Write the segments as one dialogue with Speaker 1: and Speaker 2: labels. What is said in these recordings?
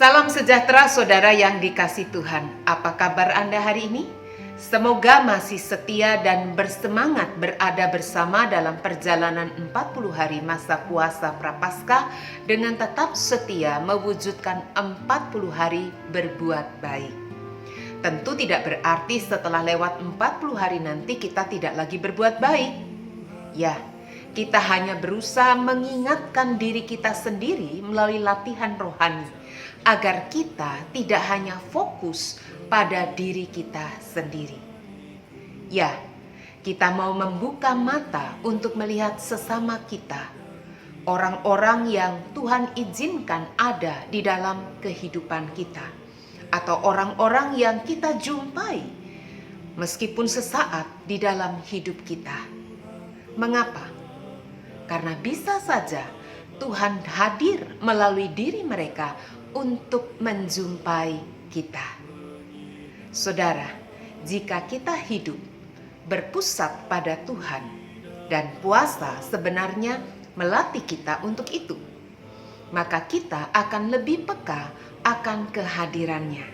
Speaker 1: Salam sejahtera saudara yang dikasih Tuhan. Apa kabar Anda hari ini? Semoga masih setia dan bersemangat berada bersama dalam perjalanan 40 hari masa puasa Prapaskah dengan tetap setia mewujudkan 40 hari berbuat baik. Tentu tidak berarti setelah lewat 40 hari nanti kita tidak lagi berbuat baik. Ya, kita hanya berusaha mengingatkan diri kita sendiri melalui latihan rohani, agar kita tidak hanya fokus pada diri kita sendiri. Ya, kita mau membuka mata untuk melihat sesama kita, orang-orang yang Tuhan izinkan ada di dalam kehidupan kita, atau orang-orang yang kita jumpai meskipun sesaat di dalam hidup kita. Mengapa? Karena bisa saja Tuhan hadir melalui diri mereka untuk menjumpai kita. Saudara, jika kita hidup berpusat pada Tuhan, dan puasa sebenarnya melatih kita untuk itu, maka kita akan lebih peka akan kehadirannya.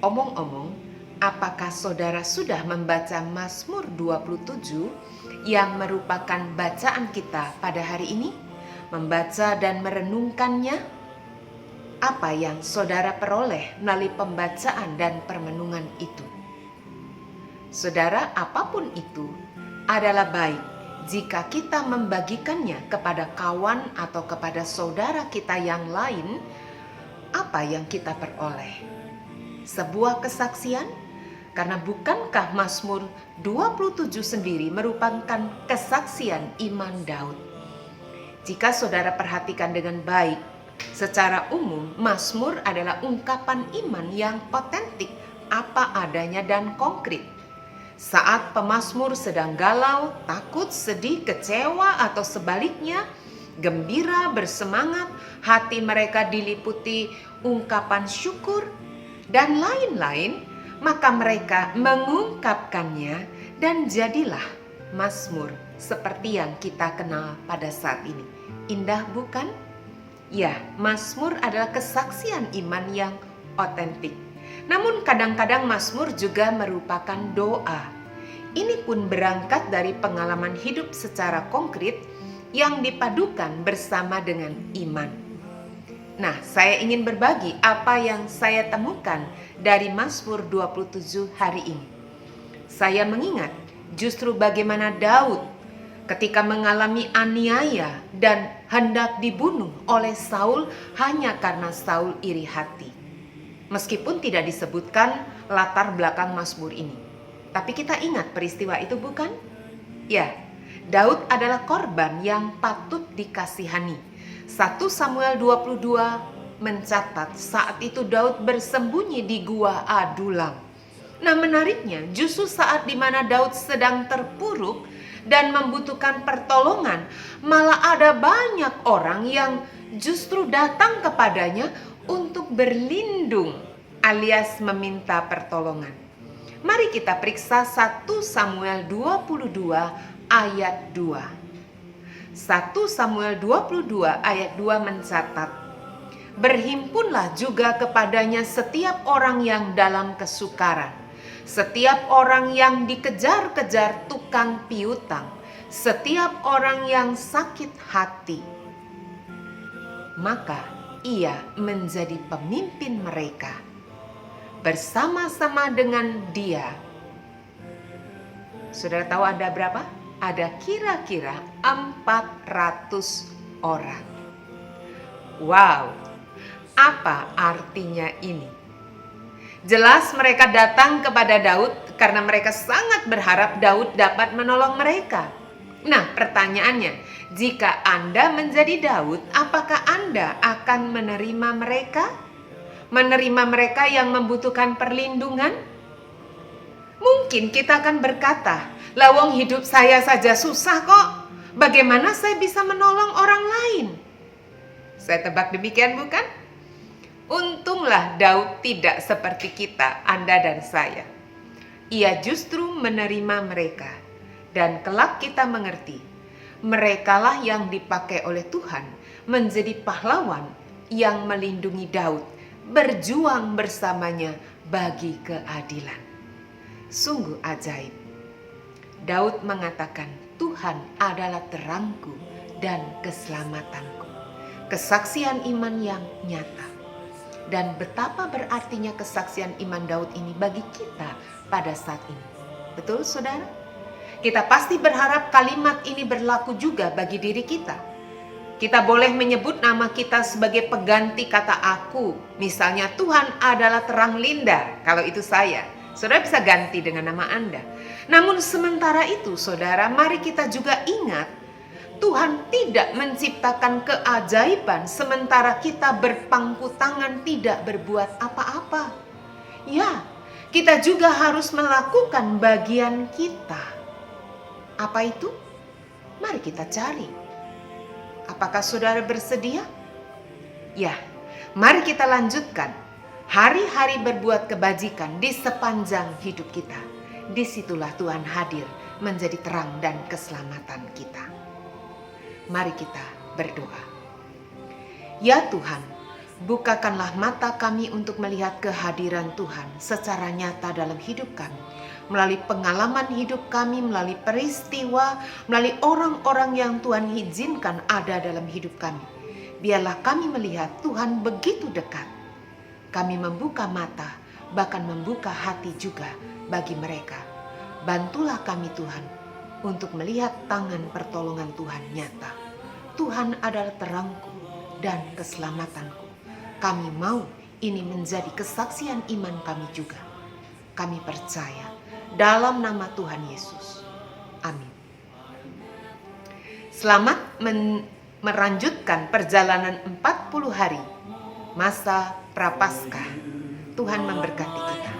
Speaker 1: Omong-omong, apakah saudara sudah membaca Mazmur 27 yang merupakan bacaan kita pada hari ini? Membaca dan merenungkannya? Apa yang saudara peroleh melalui pembacaan dan permenungan itu? Saudara, apapun itu adalah baik jika kita membagikannya kepada kawan atau kepada saudara kita yang lain. Apa yang kita peroleh? Sebuah kesaksian? Karena bukankah Mazmur 27 sendiri merupakan kesaksian iman Daud? Jika saudara perhatikan dengan baik, secara umum Mazmur adalah ungkapan iman yang otentik, apa adanya dan konkret. Saat pemazmur sedang galau, takut, sedih, kecewa atau sebaliknya, gembira, bersemangat, hati mereka diliputi ungkapan syukur dan lain-lain, maka mereka mengungkapkannya dan jadilah Mazmur seperti yang kita kenal pada saat ini. Indah bukan? Ya, Mazmur adalah kesaksian iman yang otentik. Namun kadang-kadang Mazmur juga merupakan doa. Ini pun berangkat dari pengalaman hidup secara konkret yang dipadukan bersama dengan iman. Nah, saya ingin berbagi apa yang saya temukan dari Mazmur 27 hari ini. Saya mengingat justru bagaimana Daud ketika mengalami aniaya dan hendak dibunuh oleh Saul hanya karena Saul iri hati. Meskipun tidak disebutkan latar belakang Mazmur ini, tapi kita ingat peristiwa itu bukan? Ya, Daud adalah korban yang patut dikasihani. 1 Samuel 22 mencatat saat itu Daud bersembunyi di gua Adulam. Nah, menariknya justru saat dimana Daud sedang terpuruk dan membutuhkan pertolongan, malah ada banyak orang yang justru datang kepadanya untuk berlindung alias meminta pertolongan. Mari kita periksa 1 Samuel 22 ayat 2. 1 Samuel 22 ayat 2 mencatat, "Berhimpunlah juga kepadanya setiap orang yang dalam kesukaran, setiap orang yang dikejar-kejar tukang piutang, setiap orang yang sakit hati. Maka ia menjadi pemimpin mereka. Bersama-sama dengan dia." Saudara tahu ada berapa? Ada kira-kira 400 orang. Wow, apa artinya ini? Jelas mereka datang kepada Daud karena mereka sangat berharap Daud dapat menolong mereka. Nah, pertanyaannya, jika Anda menjadi Daud, apakah Anda akan menerima mereka? Menerima mereka yang membutuhkan perlindungan? Mungkin kita akan berkata, "Lawang hidup saya saja susah kok. Bagaimana saya bisa menolong orang lain?" Saya tebak demikian bukan? Untunglah Daud tidak seperti kita, Anda dan saya. Ia justru menerima mereka. Dan kelak kita mengerti, merekalah yang dipakai oleh Tuhan menjadi pahlawan yang melindungi Daud berjuang bersamanya bagi keadilan. Sungguh ajaib. Daud mengatakan, Tuhan adalah terangku dan keselamatanku. Kesaksian iman yang nyata. Dan betapa berartinya kesaksian iman Daud ini bagi kita pada saat ini. Betul, saudara? Kita pasti berharap kalimat ini berlaku juga bagi diri kita. Kita boleh menyebut nama kita sebagai pengganti kata aku. Misalnya, Tuhan adalah terang Linda, kalau itu saya. Saudara bisa ganti dengan nama Anda. Namun sementara itu, saudara, mari kita juga ingat, Tuhan tidak menciptakan keajaiban sementara kita berpangku tangan tidak berbuat apa-apa. Ya, kita juga harus melakukan bagian kita. Apa itu? Mari kita cari. Apakah saudara bersedia? Ya, mari kita lanjutkan. Hari-hari berbuat kebajikan di sepanjang hidup kita. Disitulah Tuhan hadir menjadi terang dan keselamatan kita. Mari kita berdoa. Ya Tuhan, bukakanlah mata kami untuk melihat kehadiran Tuhan secara nyata dalam hidup kami. Melalui pengalaman hidup kami, melalui peristiwa, melalui orang-orang yang Tuhan izinkan ada dalam hidup kami. Biarlah kami melihat Tuhan begitu dekat. Kami membuka mata, bahkan membuka hati juga bagi mereka. Bantulah kami Tuhan untuk melihat tangan pertolongan Tuhan nyata. Tuhan adalah terangku dan keselamatanku. Kami mau ini menjadi kesaksian iman kami juga. Kami percaya dalam nama Tuhan Yesus. Amin. Selamat melanjutkan perjalanan 40 hari masa Prapaskah. Tuhan memberkati kita.